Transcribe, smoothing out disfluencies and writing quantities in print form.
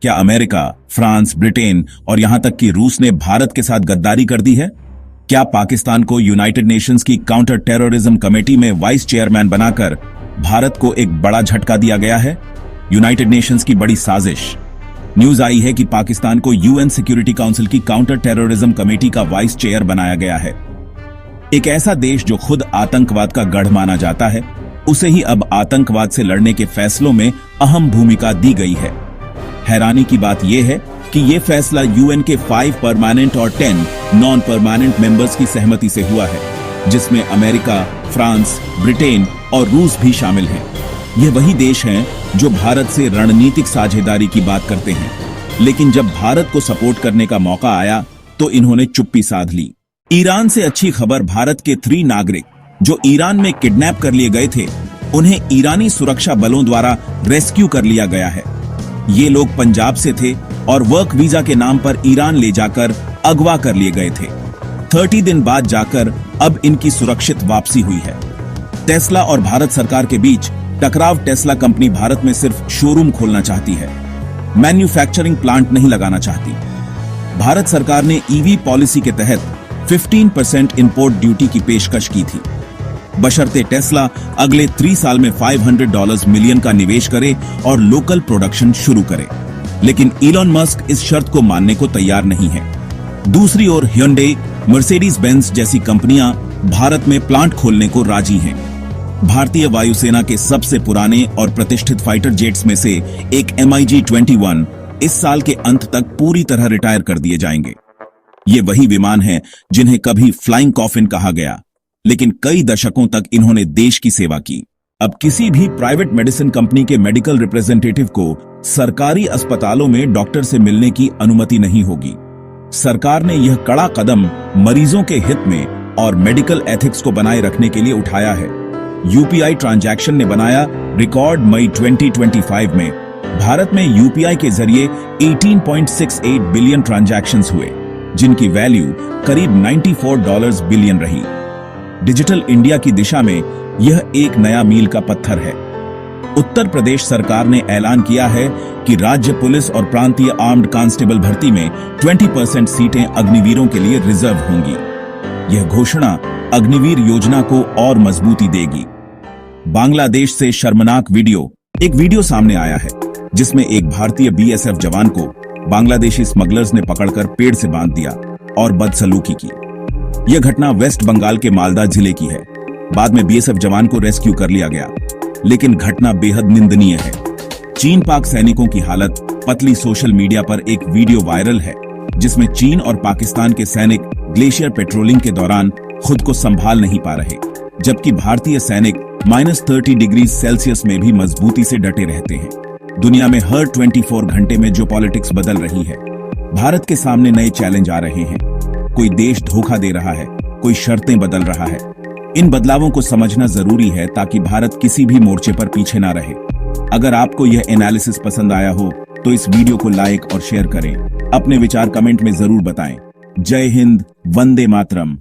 क्या America, France, Britain और यहां तक कि रूस ने भारत के साथ गद्दारी कर दी है? क्या पाकिस्तान को यूनाइटेड नेशंस की काउंटर टेररिज्म कमेटी में वाइस चेयरमैन बनाकर भारत को एक बड़ा झटका दिया गया है? यूनाइटेड नेशंस की बड़ी साजिश। न्यूज आई है कि पाकिस्तान को यूएन सिक्योरिटी काउंसिल की काउंटर टेररिज्म कमेटी का वाइस चेयर बनाया गया है। एक ऐसा देश जो खुद आतंकवाद का गढ़ माना जाता है, उसे ही अब आतंकवाद से लड़ने के फैसलों में अहम भूमिका दी गई है। हैरानी की बात यह है कि यह फैसला यूएन के 5 परमानेंट और 10 नॉन परमानेंट मेंबर्स की सहमति से हुआ है, जिसमें अमेरिका, फ्रांस, ब्रिटेन और रूस भी शामिल हैं। ये वही देश हैं जो भारत से रणनीतिक साझेदारी की बात करते हैं, लेकिन जब भारत को सपोर्ट करने का मौका आया तो इन्होंने चुप्पी साध ली। ईरान से अच्छी खबर, भारत के 3 नागरिक जो ईरान में किडनैप कर लिए गए थे, उन्हें ईरानी सुरक्षा बलों द्वारा रेस्क्यू कर लिया गया है। ये लोग पंजाब से थे और वर्क वीजा के नाम पर ईरान ले जाकर अगवा कर लिए गए थे। 30 दिन बाद जाकर अब इनकी सुरक्षित वापसी हुई है। टेस्ला और भारत सरकार के बीच टकराव। टेस्ला कंपनी भारत में सिर्फ शोरूम खोलना चाहती है, मैन्युफैक्चरिंग प्लांट नहीं लगाना चाहती। भारत सरकार ने ईवी पॉलिसी के तहत 15% इंपोर्ट ड्यूटी की पेशकश की थी, बशर्ते टेस्ला अगले 3 साल में $500 मिलियन का निवेश करे और लोकल प्रोडक्शन शुरू करे। लेकिन इलॉन मस्क इस शर्त को मानने को तैयार नहीं है। दूसरी ओर hyundai, मर्सिडीज बेंज जैसी कंपनियां भारत में प्लांट खोलने को राजी हैं। भारतीय वायुसेना के सबसे पुराने और प्रतिष्ठित फाइटर जेट्स में से एक MiG-21 इस साल के अंत तक पूरी तरह रिटायर कर दिए जाएंगे। ये वही विमान हैं जिन्हें कभी फ्लाइंग कॉफिन कहा गया, लेकिन कई दशकों तक इन्होंने देश की सेवा की। अब किसी भी प्राइवेट मेडिसिन कंपनी के मेडिकल रिप्रेजेंटेटिव को सरकारी अस्पतालों में डॉक्टर से मिलने की अनुमति नहीं होगी। सरकार ने यह कड़ा कदम मरीजों के हित में और मेडिकल एथिक्स को बनाए रखने के लिए उठाया है। यूपीआई ट्रांजैक्शन ने बनाया रिकॉर्ड। मई 2025 में भारत में यूपीआई के जरिए 18.68 बिलियन ट्रांजैक्शंस हुए, जिनकी वैल्यू करीब $94 बिलियन रही। डिजिटल इंडिया की दिशा में यह एक नया मील का पत्थर है। उत्तर प्रदेश सरकार ने ऐलान किया है कि राज्य पुलिस और प्रांतीय आर्म्ड कांस्टेबल भर्ती में 20% सीटें अग्निवीरों के लिए रिजर्व होंगी। यह घोषणा अग्निवीर योजना को और मजबूती देगी। बांग्लादेश से शर्मनाक वीडियो। एक वीडियो सामने आया है जिसमें एक भारतीय बीएसएफ जवान को बांग्लादेशी स्मगलर्स ने पकड़कर पेड़ से बांध दिया और बदसलूकी की। यह घटना वेस्ट बंगाल के मालदा जिले की है। बाद में बीएसएफ जवान को रेस्क्यू कर लिया गया, लेकिन घटना बेहद निंदनीय है। चीन पाक सैनिकों की हालत पतली। सोशल मीडिया पर एक वीडियो वायरल है जिसमें चीन और पाकिस्तान के सैनिक ग्लेशियर पेट्रोलिंग के दौरान खुद को संभाल नहीं पा रहे, जबकि भारतीय सैनिक -30 डिग्री सेल्सियस में भी मजबूती से डटे रहते हैं। दुनिया में हर 24 घंटे में जो पॉलिटिक्स बदल रही है, भारत के सामने नए चैलेंज आ रहे हैं। कोई देश धोखा दे रहा है, कोई शर्तें बदल रहा है। इन बदलावों को समझना जरूरी है ताकि भारत किसी भी मोर्चे पर पीछे ना रहे। अगर आपको यह एनालिसिस पसंद आया हो तो इस वीडियो को लाइक और शेयर करें। अपने विचार कमेंट में जरूर बताएं। जय हिंद, वंदे मातरम।